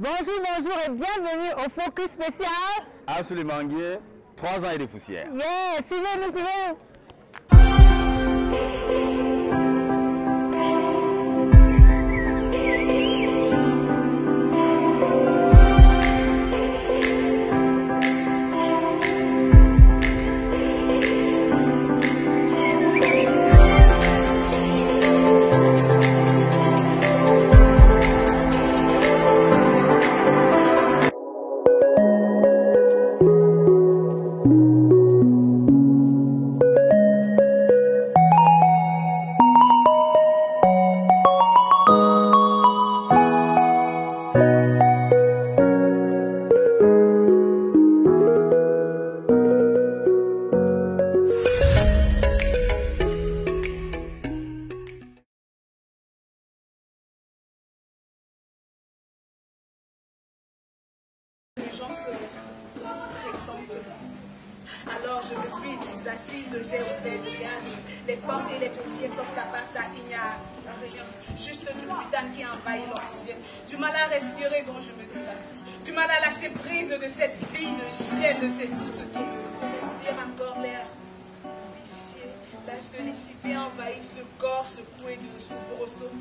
Bonjour, bonjour et bienvenue au Focus spécial Assoulimanguier, 3 ans et des poussières. Yeah, suivez-nous, suivez-nous. Pressante. Alors je me suis assise, j'ai ouvert le gaz, les portes et les pompiers sortent à ça, il n'y a rien, juste du butane qui envahit l'oxygène, du mal à respirer dont je me doute, du mal à lâcher prise de cette vie de chienne, de cette douce qui me respire encore l'air vicié, la félicité envahit ce corps secoué de soubresaut.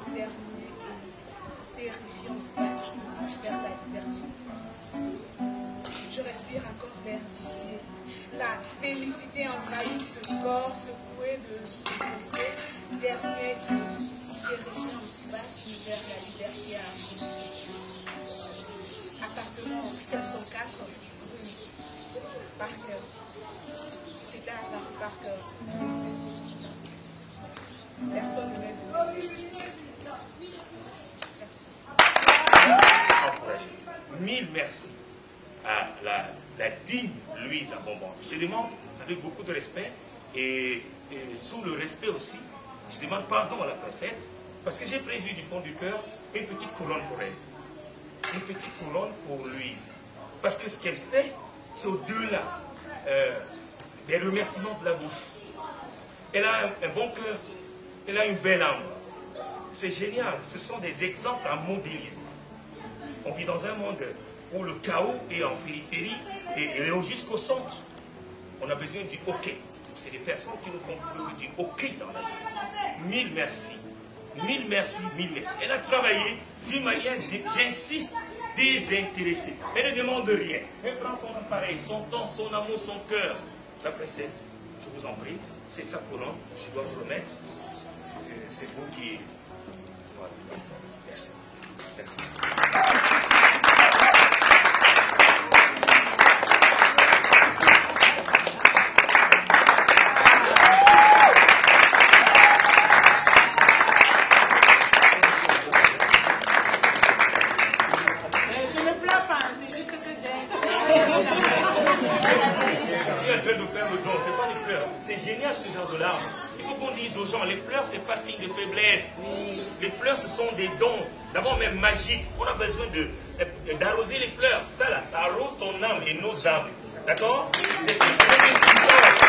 Dernier érigé en space vers la liberté. Je respire encore l'air vicié. La félicité envahit ce corps secoué de soubresaut. Dernier érigé en space vers la liberté. Appartement 704, rue Parker. C'est là Parker. Personne ne m'aide. Merci. Mille merci à la digne Louise Bonbon. Je demande avec beaucoup de respect et sous le respect aussi, je demande pardon à la princesse parce que j'ai prévu du fond du cœur une petite couronne pour elle. Une petite couronne pour Louise. Parce que ce qu'elle fait, c'est au-delà des remerciements de la bouche. Elle a un bon cœur, elle a une belle âme. C'est génial, ce sont des exemples à modéliser. On vit dans un monde où le chaos est en périphérie et jusqu'au centre. On a besoin du OK. C'est des personnes qui nous font du OK dans la vie. Mille merci. Mille merci, mille merci. Elle a travaillé d'une manière, j'insiste, désintéressée. Elle ne demande rien. Elle prend son appareil, son temps, son amour, son cœur. La princesse, je vous en prie, c'est sa couronne, je dois vous remettre. C'est vous qui... Voilà. Merci. Merci. C'est génial ce genre de larmes. Il faut qu'on dise aux gens, les pleurs, ce n'est pas signe de faiblesse. Les pleurs, ce sont des dons, d'abord même magiques. On a besoin d'arroser les fleurs. Ça là, ça arrose ton âme et nos âmes. D'accord? C'est une puissance.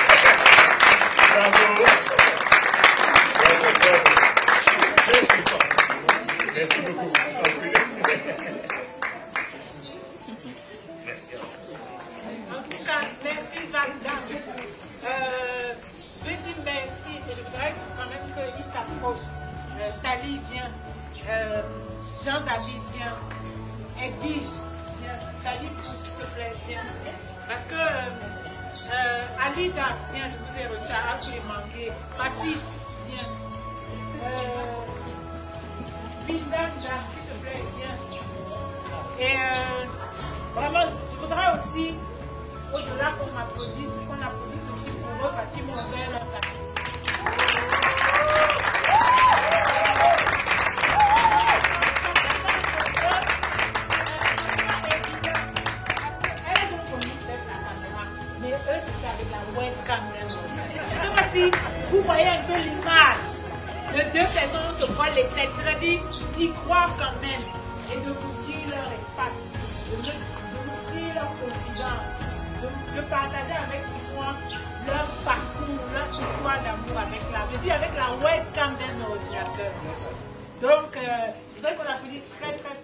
Bravo. Très puissant. Merci beaucoup. Merci. En tout cas, merci Zagda. Je dis merci et je voudrais quand même qu'il s'approche. Tali vient, Jean-David vient, Edwige vient, Salim, s'il te plaît, viens. Parce que Alida, tiens, je vous ai reçu à Assoulimanguier, Massi, viens. Bizarre, s'il te plaît, viens. Et vraiment, je voudrais aussi, au-delà qu'on applaudisse aussi pour eux parce qu'ils m'ont ouvert leur café. Elles ont connu peut-être la caméra, mais eux c'était avec la webcam. Je ne sais pas si vous voyez un peu l'image de deux personnes se voient les têtes, c'est-à-dire d'y croire quand même et de ouvrir leur espace, de ouvrir leur confidence. De partager avec moi leur parcours, leur histoire d'amour avec je dis avec la webcam d'un ordinateur. Donc, je voudrais qu'on applaudisse très très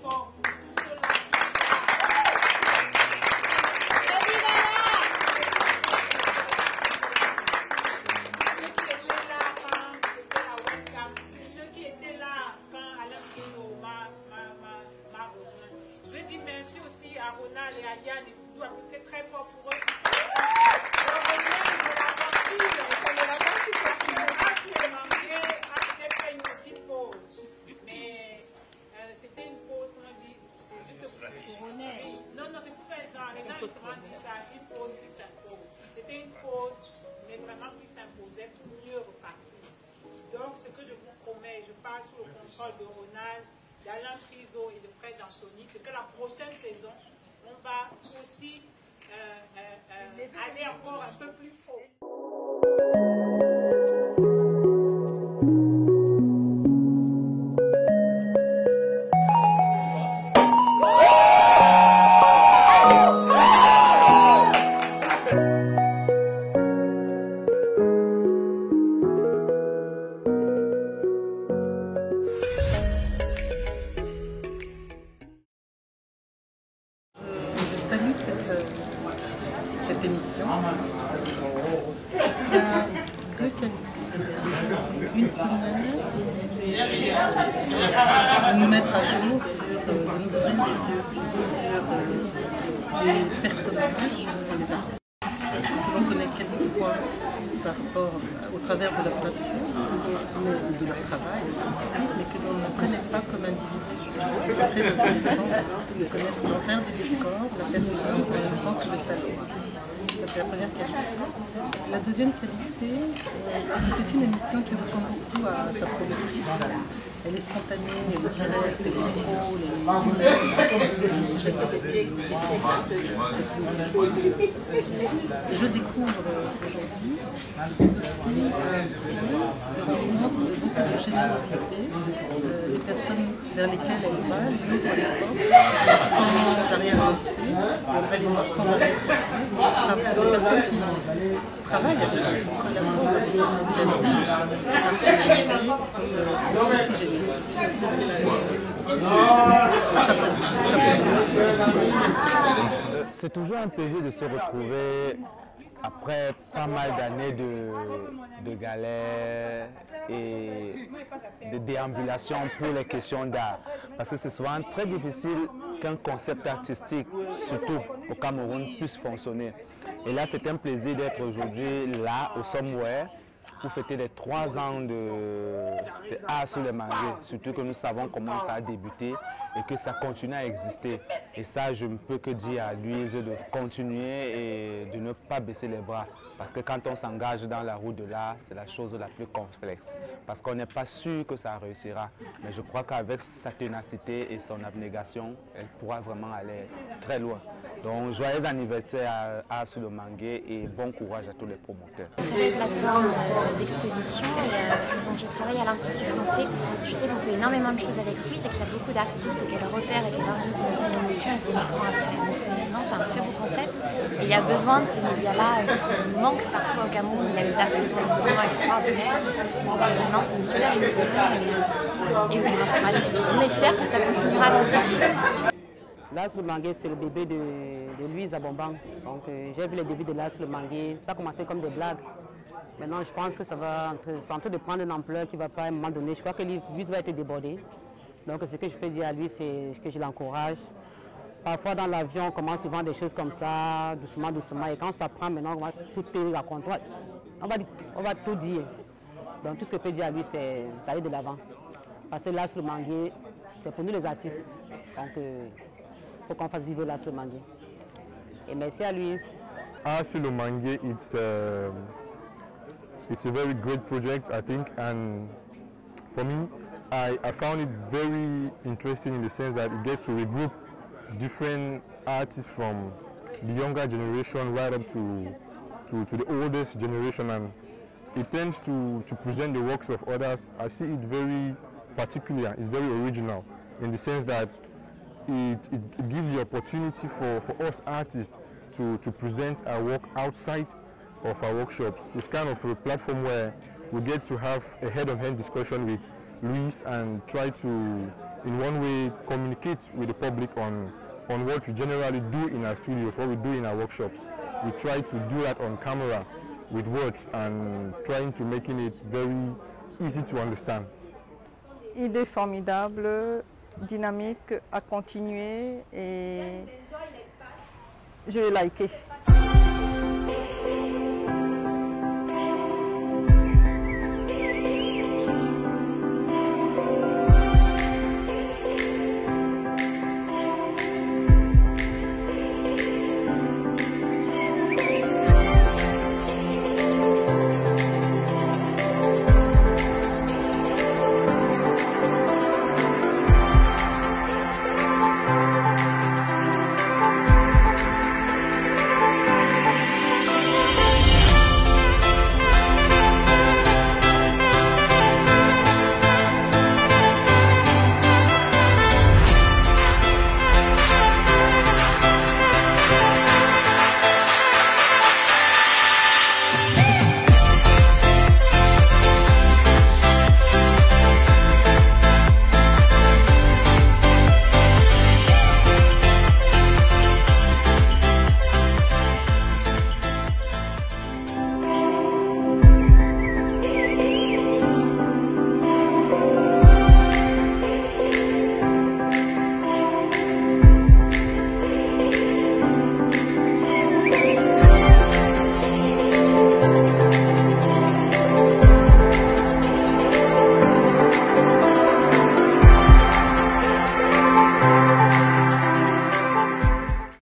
à Ronald et à Yann, et vous applaudissez très fort pour eux. Fait une petite pause, mais c'était une pause, comment on dit, c'est juste pour non, c'est pour faire genre, les gens justement disent ça, une pause qui s'impose. C'était une pause, mais vraiment qui s'imposait pour mieux repartir. Donc, ce que je vous promets, je parle sous le contrôle de Ronald, d'Alain Triso et de Fred Anthony, c'est que la prochaine saison, on va aussi aller encore un peu plus haut. Salut cette émission qui a deux qualités. Une première, c'est de nous mettre à jour sur, de nous ouvrir les yeux sur les personnages, sur les artistes que l'on connaît quelquefois par rapport au travers de leur plateforme, de leur travail artistique, mais que l'on ne connaît pas comme individu. C'est très intéressant de connaître l'envers du décor, la personne en même temps que le talent. Ça, c'est la première qualité. La deuxième qualité, c'est que c'est une émission qui ressemble beaucoup à sa productrice. Elle est spontanée, elle est directe, elle est drôle, elle est humaine. J'aime beaucoup cette initiative. Et je découvre aujourd'hui que c'est aussi de rencontre de beaucoup de générosité. Les personnes vers lesquelles elle va, lui ouvre les portes sans arrière-pensée. On va les voir sans arrière-pensée. Des personnes qui travaillent avec elle, qui collaborent avec elle pour faire vivre personnaliser sont aussi généreux. C'est toujours un plaisir de se retrouver après pas mal d'années de galères et de déambulation pour les questions d'art. Parce que c'est souvent très difficile qu'un concept artistique, surtout au Cameroun, puisse fonctionner. Et là, c'est un plaisir d'être aujourd'hui là, au Somewhere, pour fêter les 3 ans de Art sur les Manguiers, surtout que nous savons comment ça a débuté et que ça continue à exister. Et ça, je ne peux que dire à Louise de continuer et de ne pas baisser les bras. Parce que quand on s'engage dans la route de l'art, c'est la chose la plus complexe. Parce qu'on n'est pas sûr que ça réussira. Mais je crois qu'avec sa ténacité et son abnégation, elle pourra vraiment aller très loin. Donc, joyeux anniversaire à Art sur le Manguier et bon courage à tous les promoteurs. Très plateforme d'exposition et donc je travaille à l'Institut français. Je sais qu'on fait énormément de choses avec Louise et qu'il y a beaucoup d'artistes qu'elle repère et qu'elle invite sur son émission et qu'elle prend après. C'est un très beau concept et il y a besoin de ces médias-là qui manquent parfois au Cameroun. Il y a des artistes absolument extraordinaires. Non, c'est une super émission et on espère que ça continuera longtemps. L'Art sur le Manguier, c'est le bébé de Louise Abomban. Donc j'ai vu les débuts de l'Art sur le Manguier. Ça a commencé comme des blagues. Maintenant, je pense que ça va c'est en train de prendre une ampleur qui va pas à un moment donné. Je crois que Louise va être débordée. Donc ce que je peux dire à lui, c'est que je l'encourage. Parfois dans l'avion, on commence souvent des choses comme ça, doucement, doucement. Et quand ça prend, maintenant, on va tout raconter. On va tout dire. Donc tout ce que je peux dire à lui, c'est d'aller de l'avant. Parce que l'Art sur le Manguier, c'est pour nous les artistes. Donc il faut qu'on fasse vivre l'Art sur le Manguier. Et merci à Louise. Art sur le Manguier, it's a very great project, I think, and for me, I found it very interesting in the sense that it gets to regroup different artists from the younger generation right up to the oldest generation, and it tends to present the works of others. I see it very particular, it's very original in the sense that it gives the opportunity for us artists to present our work outside of our workshops. It's kind of a platform where we get to have a head-on-head discussion with Louise and try to, in one way, communicate with the public on what we generally do in our studios, what we do in our workshops. We try to do that on camera with words and trying to making it very easy to understand. Idée formidable, dynamique, à continuer et je vais liker.